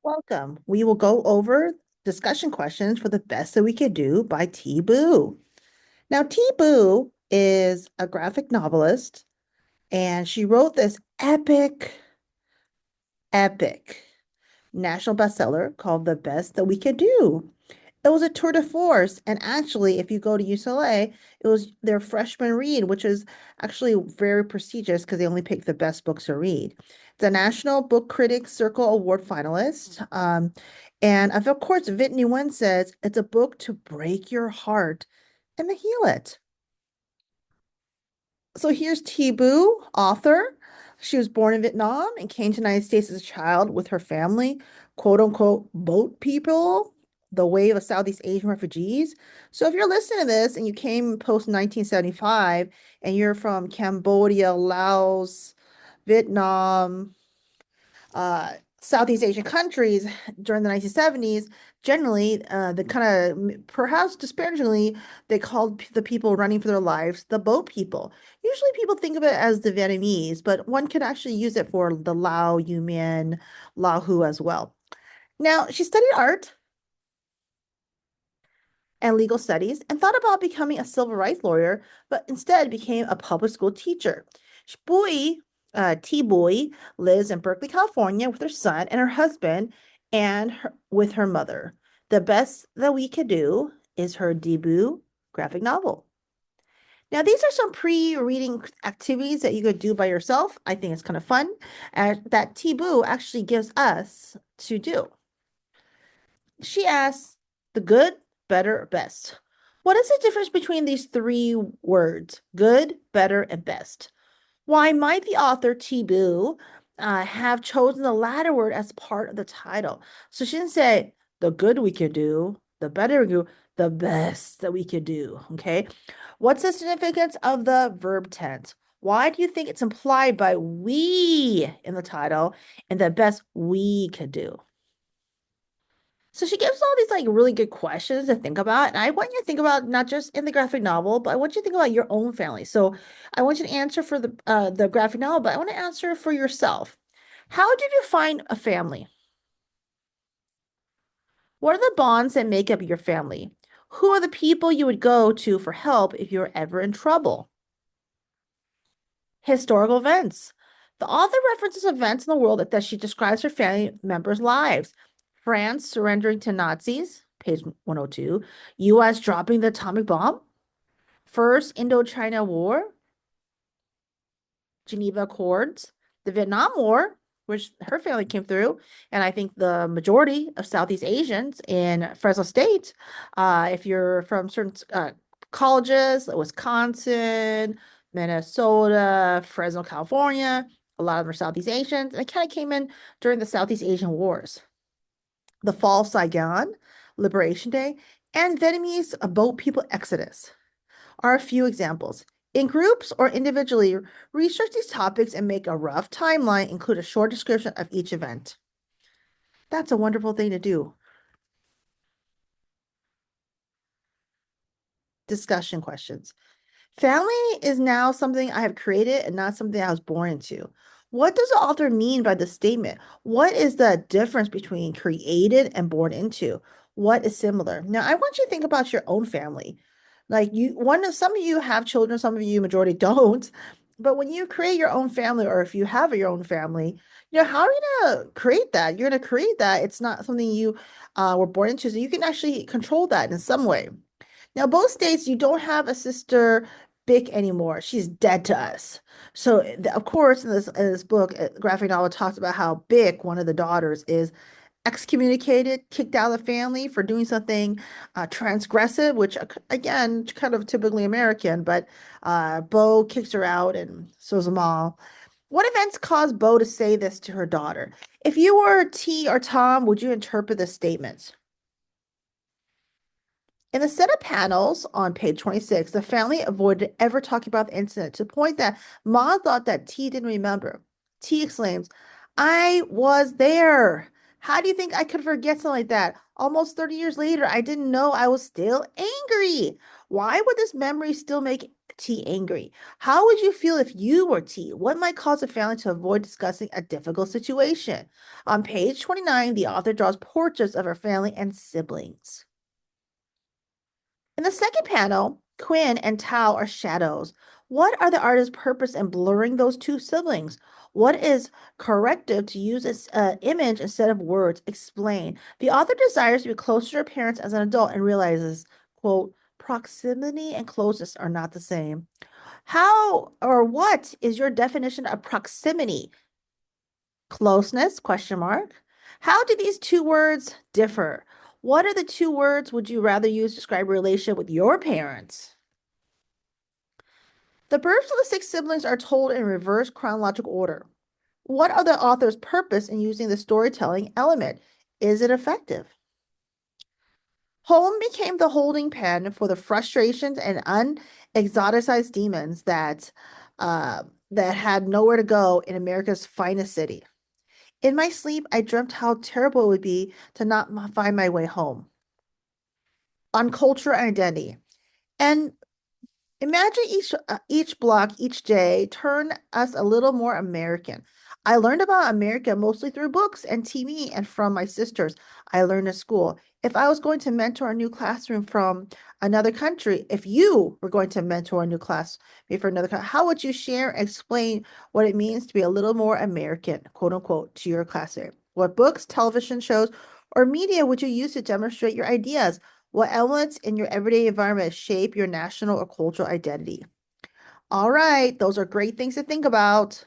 Welcome. We will go over discussion questions for the best that we could do by T. Boo. Now, T. Boo is a graphic novelist, and she wrote this epic national bestseller called The Best That We Could Do. It was a tour de force. And actually, if you go to UCLA, it was their freshman read, which is actually very prestigious because they only pick the best books to read. The National Book Critics Circle Award finalist. And of course, Vit Nguyen says it's a book to break your heart and to heal it. So here's Thibaut, author. She was born in Vietnam and came to the United States as a child with her family, quote unquote, boat people, the wave of Southeast Asian refugees. So if you're listening to this and you came post 1975 and you're from Cambodia, Laos, Vietnam, Southeast Asian countries during the 1970s, generally, the kind of perhaps disparagingly, they called the people running for their lives the boat people. Usually, people think of it as the Vietnamese, but one could actually use it for the Lao, Yumian, Lao Hu as well. Now, she studied art and legal studies and thought about becoming a civil rights lawyer, but instead became a public school teacher. Boy, T. Boy lives in Berkeley, California with her son and her husband and with her mother. The best that we could do is her debut graphic novel. Now, these are some pre-reading activities that you could do by yourself. I think it's kind of fun that T. Boo actually gives us to do. She asks, the good, better, best. What is the difference between these three words, good, better, and best? Why might the author T. Boo have chosen the latter word as part of the title? So she didn't say the good we could do, the better we could do, the best that we could do. Okay. What's the significance of the verb tense? Why do you think it's implied by we in the title and the best we could do? So she gives all these like really good questions to think about. And I want you to think about not just in the graphic novel, but I want you to think about your own family. So I want you to answer for the graphic novel, but I want to answer for yourself. How did you find a family? What are the bonds that make up your family? Who are the people you would go to for help if you were ever in trouble? Historical events. The author references events in the world that she describes her family members' lives. France surrendering to Nazis, page 102. US dropping the atomic bomb. First Indochina War, Geneva Accords. The Vietnam War, which her family came through, and I think the majority of Southeast Asians in Fresno State, if you're from certain colleges, Wisconsin, Minnesota, Fresno, California, a lot of them are Southeast Asians, and it kind of came in during the Southeast Asian Wars. The fall of Saigon, Liberation Day, and Vietnamese boat people exodus are a few examples. In groups or individually, research these topics and make a rough timeline, include a short description of each event. That's a wonderful thing to do. Discussion questions. Family is now something I have created and not something I was born into. What does the author mean by the statement? What is the difference between created and born into? What is similar? Now, I want you to think about your own family. Like some of you have children, some of you majority don't. But when you create your own family, or if you have your own family, how are you gonna create that? You're gonna create that. It's not something you were born into, so you can actually control that in some way. Now, both states, you don't have a sister Bic anymore. She's dead to us. So, of course, in this book, graphic novel talks about how Bic, one of the daughters, is excommunicated, kicked out of the family for doing something transgressive, which again, kind of typically American, but Bo kicks her out and so does Amal. What events caused Bo to say this to her daughter? If you were T or Tom, would you interpret the statements? In the set of panels on page 26, the family avoided ever talking about the incident to the point that Ma thought that T didn't remember. T exclaims, I was there. How do you think I could forget something like that? Almost 30 years later, I didn't know I was still angry. Why would this memory still make T angry? How would you feel if you were T? What might cause a family to avoid discussing a difficult situation? On page 29, the author draws portraits of her family and siblings. In the second panel, Quinn and Tao are shadows. What are the artist's purpose in blurring those two siblings? What is corrective to use as image instead of words? Explain. The author desires to be closer to her parents as an adult and realizes, quote, proximity and closeness are not the same. How or what is your definition of proximity? Closeness, question mark. How do these two words differ? What are the two words would you rather use to describe a relationship with your parents? The births of the six siblings are told in reverse chronological order. What are the author's purpose in using the storytelling element? Is it effective? Home became the holding pen for the frustrations and unexoticized demons that had nowhere to go in America's finest city. In my sleep, I dreamt how terrible it would be to not find my way home. On culture and identity. And imagine each block, each day, turn us a little more American. I learned about America mostly through books and TV and from my sisters I learned at school. If I was going to mentor a new classroom from another country, if you were going to mentor a new class maybe for another country, how would you share and explain what it means to be a little more American, quote unquote, to your classmate? What books, television shows, or media would you use to demonstrate your ideas? What elements in your everyday environment shape your national or cultural identity? All right, those are great things to think about.